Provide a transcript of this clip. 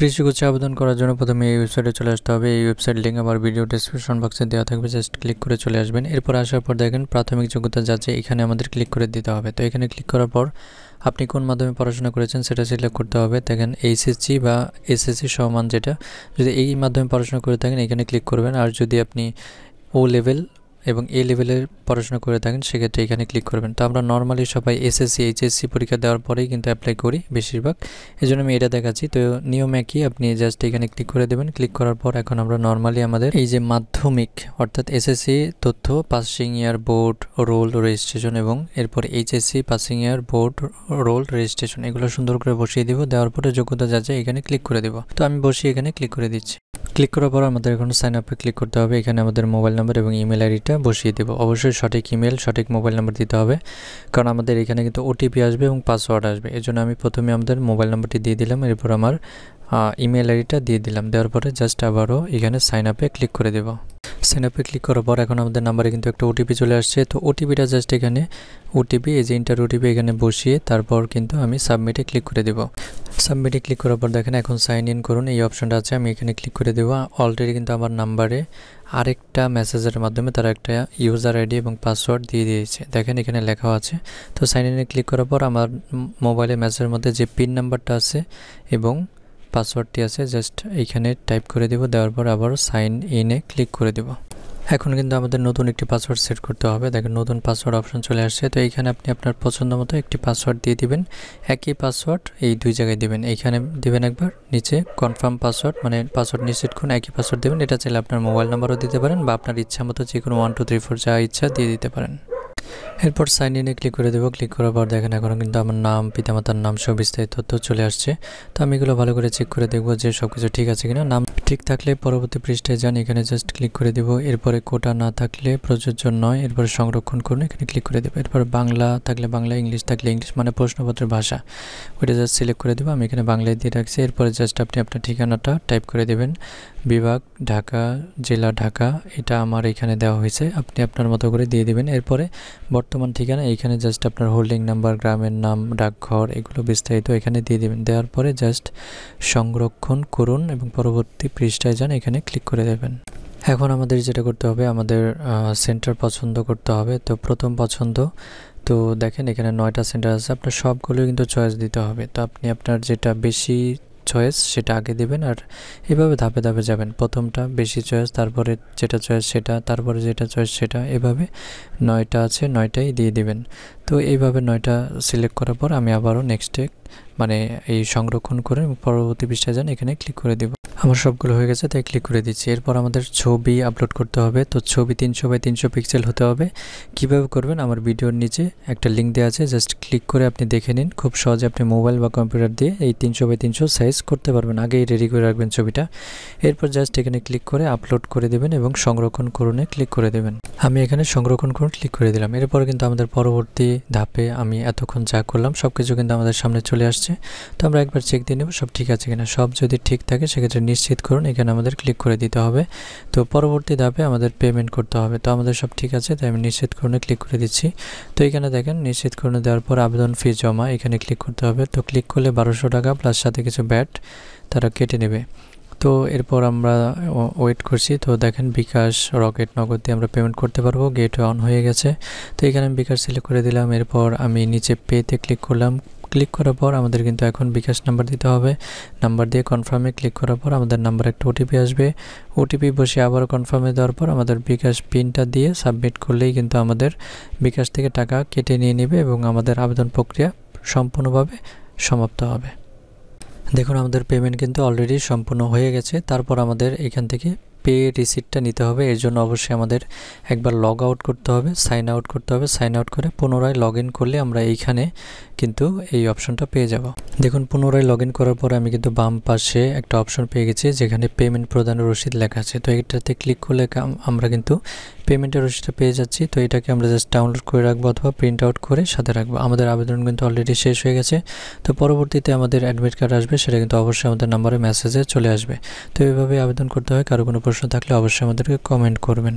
কৃষি কোচে আবেদন করার জন্য প্রথমে এই ওয়েবসাইটে চলে আসতে হবে। এই ওয়েবসাইট লিঙ্ক আমার ভিডিও ডেসক্রিপশন বক্সে দেওয়া থাকবে, জাস্ট ক্লিক করে চলে আসবেন। এরপর আসার পর দেখেন প্রাথমিক যোগ্যতা যাচ্ছে, এখানে আমাদের ক্লিক করে দিতে হবে। তো এখানে ক্লিক করার পর আপনি কোন মাধ্যমে পড়াশোনা করেছেন সেটা সিলেক্ট করতে হবে। দেখেন এইচএসসি বা এসএসসি সমান যেটা, যদি এই মাধ্যমে পড়াশোনা করে থাকেন এখানে ক্লিক করবেন। আর যদি আপনি ও লেভেল এবং এ লেভেলের পড়াশোনা করে থাকেন সেক্ষেত্রে এখানে ক্লিক করবেন। তো আমরা নর্মালি সবাই এসএসসি এইচএসসি পরীক্ষা দেওয়ার পরেই কিন্তু অ্যাপ্লাই করি বেশিরভাগ, এই জন্য আমি এটা দেখাচ্ছি। তো নিয়ম একই, আপনি জাস্ট এখানে ক্লিক করে দেবেন। ক্লিক করার পর এখন আমরা নর্মালি আমাদের এই যে মাধ্যমিক অর্থাৎ এসএসসি তথ্য, passing year, board, roll, registration এবং এরপর HSC passing year, board, roll, registration এগুলো সুন্দর করে বসিয়ে দিব। দেওয়ার পরে যোগ্যতা যাচ্ছে এখানে ক্লিক করে দেব। তো আমি বসিয়ে এখানে ক্লিক করে দিচ্ছি। ক্লিক করার পর আমাদের এখন সাইন আপে ক্লিক করতে হবে। এখানে আমাদের মোবাইল নাম্বার এবং ইমেল আইডিটা বসিয়ে দেব। অবশ্যই সঠিক ইমেল সঠিক মোবাইল নাম্বার দিতে হবে, কারণ আমাদের এখানে কিন্তু ওটিপি আসবে এবং পাসওয়ার্ড আসবে। এজন্য আমি প্রথমে আমাদের মোবাইল নাম্বারটি দিয়ে দিলাম, এরপর আমার ইমেল আইডিটা দিয়ে দিলাম। দেওয়ার পরে জাস্ট আবারও এখানে সাইন আপে ক্লিক করে দেব। সাইন আপে ক্লিক করার পর এখন আমাদের নাম্বারে কিন্তু একটা ওটিপি চলে আসছে। তো ওটিপিটা জাস্ট এখানে ওটিপি এই যে ইন্টার ওটিপি এখানে বসিয়ে তারপর কিন্তু আমি সাবমিটে ক্লিক করে দেব। সাবমিটে ক্লিক করার পর দেখেন এখন সাইন ইন করুন এই অপশনটা আছে, আমি এখানে ক্লিক করে দেবো। অলরেডি কিন্তু আমার নাম্বারে আরেকটা মেসেজের মাধ্যমে তারা একটা ইউজার আইডি এবং পাসওয়ার্ড দিয়ে দিয়েছে, দেখেন এখানে লেখা আছে। তো সাইন ইনে ক্লিক করার পর আমার মোবাইলে মেসেজের মধ্যে যে পিন নাম্বারটা আছে এবং পাসওয়ার্ডটি আছে জাস্ট এইখানে টাইপ করে দেব। দেওয়ার পর আবার সাইন ইনে ক্লিক করে দেব। এখন কিন্তু আমাদের নতুন একটি পাসওয়ার্ড সেট করতে হবে। দেখেন নতুন পাসওয়ার্ড অপশন চলে আসছে। তো এইখানে আপনি আপনার পছন্দ মতো একটি পাসওয়ার্ড দিয়ে দিবেন। একই পাসওয়ার্ড এই দুই জায়গায় দিবেন, এইখানে দিবেন একবার, নিচে কনফার্ম পাসওয়ার্ড মানে পাসওয়ার্ড নিশ্চিত করুন, একই পাসওয়ার্ড দেবেন। এটা চাইলে আপনার মোবাইল নাম্বারও দিতে পারেন বা আপনার ইচ্ছা মতো যে কোনো 1 2 3 4 যা ইচ্ছা দিয়ে দিতে পারেন। এরপর সাইন ইনে ক্লিক করে দেবো। ক্লিক করার পর দেখেন এখন কিন্তু আমার নাম, পিতামাতার নাম সব বিস্তারিত তথ্য চলে আসছে। তো আমি এগুলো ভালো করে চেক করে দেখবো যে সব কিছু ঠিক আছে কিনা। নাম ঠিক থাকলে পরবর্তী পৃষ্ঠায় যান, এখানে জাস্ট ক্লিক করে দেবো। এরপরে কোটা না থাকলে প্রযোজ্য নয়, এরপরে সংরক্ষণ করুন, এখানে ক্লিক করে দেবো। এরপর বাংলা থাকলে বাংলা, ইংলিশ থাকলে ইংলিশ মানে প্রশ্নপত্রের ভাষা ওইটা জাস্ট সিলেক্ট করে দেবো। আমি এখানে বাংলায় দিয়ে রাখছি। এরপরে জাস্ট আপনি আপনার ঠিকানাটা টাইপ করে দেবেন। বিভাগ ঢাকা, জেলা ঢাকা, এটা আমার এখানে দেওয়া হয়েছে, আপনি আপনার মতো করে দিয়ে দেবেন। এরপরে বর্তমান ঠিকানা এইখানে জাস্ট আপনার হোল্ডিং নাম্বার, গ্রামের নাম, ডাকঘর এগুলো বিস্তারিত এখানে দিয়ে দেবেন। দেওয়ার পরে জাস্ট সংরক্ষণ করুন এবং পরবর্তী পৃষ্ঠায় যান, এখানে ক্লিক করে দেবেন। এখন আমাদের যেটা করতে হবে, আমাদের সেন্টার পছন্দ করতে হবে। তো প্রথম পছন্দ, তো দেখেন এখানে 9টা সেন্টার আছে, আপনার সবগুলো কিন্তু চয়েস দিতে হবে। তো আপনি আপনার যেটা বেশি চয়েস সেটা আগে দেবেন, আর এভাবে ধাপে ধাপে যাবেন। প্রথমটা বেশি চয়েস, তারপরে যেটা চয়েস সেটা, তারপরে যেটা চয়েস সেটা, এভাবে 9টা আছে 9টাই দিয়ে দিবেন। তো এইভাবে 9টা সিলেক্ট করার পর আমি আবারও নেক্সটে মানে এই সংরক্ষণ করে পরবর্তী পৃষ্ঠায় যান, এখানে ক্লিক করে দেব। আমার সবগুলো হয়ে গেছে তাই ক্লিক করে দিচ্ছি। এরপর আমাদের ছবি আপলোড করতে হবে। তো ছবি 300 বাই 300 পিক্সেল হতে হবে। কিভাবে করবেন আমার ভিডিওর নিচে একটা লিঙ্ক দেওয়া আছে, জাস্ট ক্লিক করে আপনি দেখে নিন। খুব সহজে আপনি মোবাইল বা কম্পিউটার দিয়ে এই 300 বাই 300 সাইজ করতে পারবেন। আগেই রেডি করে রাখবেন ছবিটা। এরপর জাস্ট এখানে ক্লিক করে আপলোড করে দেবেন এবং সংরক্ষণ করুনে ক্লিক করে দেবেন। আমি এখানে সংরক্ষণ করুন ক্লিক করে দিলাম। এরপর কিন্তু আমাদের পরবর্তী ধাপে আমি এতক্ষণ যা করলাম সব কিছু কিন্তু আমাদের সামনে চলে আসছে। তো আমরা একবার চেক দিয়ে নেব সব ঠিক আছে কিনা। সব যদি ঠিক থাকে সেক্ষেত্রে নিশ্চিত করুন, এখানে আমাদের ক্লিক করে দিতে হবে। তো পরবর্তী ধাপে আমাদের পেমেন্ট করতে হবে। তো আমাদের সব ঠিক আছে তাই আমি নিশ্চিত করুনে ক্লিক করে দিচ্ছি। তো এখানে দেখেন নিশ্চিত করুনে দেওয়ার পর আবেদন ফি জমা, এখানে ক্লিক করতে হবে। তো ক্লিক করলে 1200 টাকা প্লাস সাথে কিছু ব্যাট তারা কেটে নেবে। তো এরপর আমরা ওয়েট করছি। তো দেখেন বিকাশ, রকেট, নগদ দিয়ে আমরা পেমেন্ট করতে পারবো। গেট অন হয়ে গেছে। তো এখানে আমি বিকাশ সিলেক্ট করে দিলাম। এরপর আমি নিচে পেতে ক্লিক করলাম। ক্লিক করার পর আমাদের কিন্তু এখন বিকাশ নাম্বার দিতে হবে। নাম্বার দিয়ে কনফার্মে ক্লিক করার পর আমাদের নাম্বার একটা ওটিপি আসবে। ওটিপি বসে আবার কনফার্মে দেওয়ার পর আমাদের বিকাশ পিনটা দিয়ে সাবমিট করলেই কিন্তু আমাদের বিকাশ থেকে টাকা কেটে নিয়ে নেবে এবং আমাদের আবেদন প্রক্রিয়া সম্পূর্ণভাবে সমাপ্ত হবে। দেখুন আমাদের পেমেন্ট কিন্তু অলরেডি সম্পূর্ণ হয়ে গেছে। তারপর আমাদের এখান থেকে পে রিসিপ্টটা নিতে হবে। এর জন্য অবশ্যই আমাদের একবার লগ আউট করতে হবে, সাইন আউট করতে হবে। সাইন আউট করে পুনরায় লগ ইন করলে আমরা এইখানে কিন্তু এই অপশনটা পেয়ে যাব। দেখুন পুনরায় লগ ইন করার পর আমি কিন্তু বাম পাশে একটা অপশন পেয়ে গেছি যেখানে পেমেন্ট প্রদানের রসিদ লেখা আছে। তো এটাতে ক্লিক করলে আমরা কিন্তু পেমেন্টের রসিদটা পেয়ে যাচ্ছি। তো এটাকে আমরা জাস্ট ডাউনলোড করে রাখবো অথবা প্রিন্ট আউট করে সাথে রাখবো। আমাদের আবেদন কিন্তু অলরেডি শেষ হয়ে গেছে। তো পরবর্তীতে আমাদের অ্যাডমিট কার্ড আসবে, সেটা কিন্তু অবশ্যই আমাদের নাম্বারে মেসেজে চলে আসবে। তো এইভাবে আবেদন করতে হয়। কারো কোনো প্রশ্ন থাকলে অবশ্যই আমাদেরকে কমেন্ট করবেন।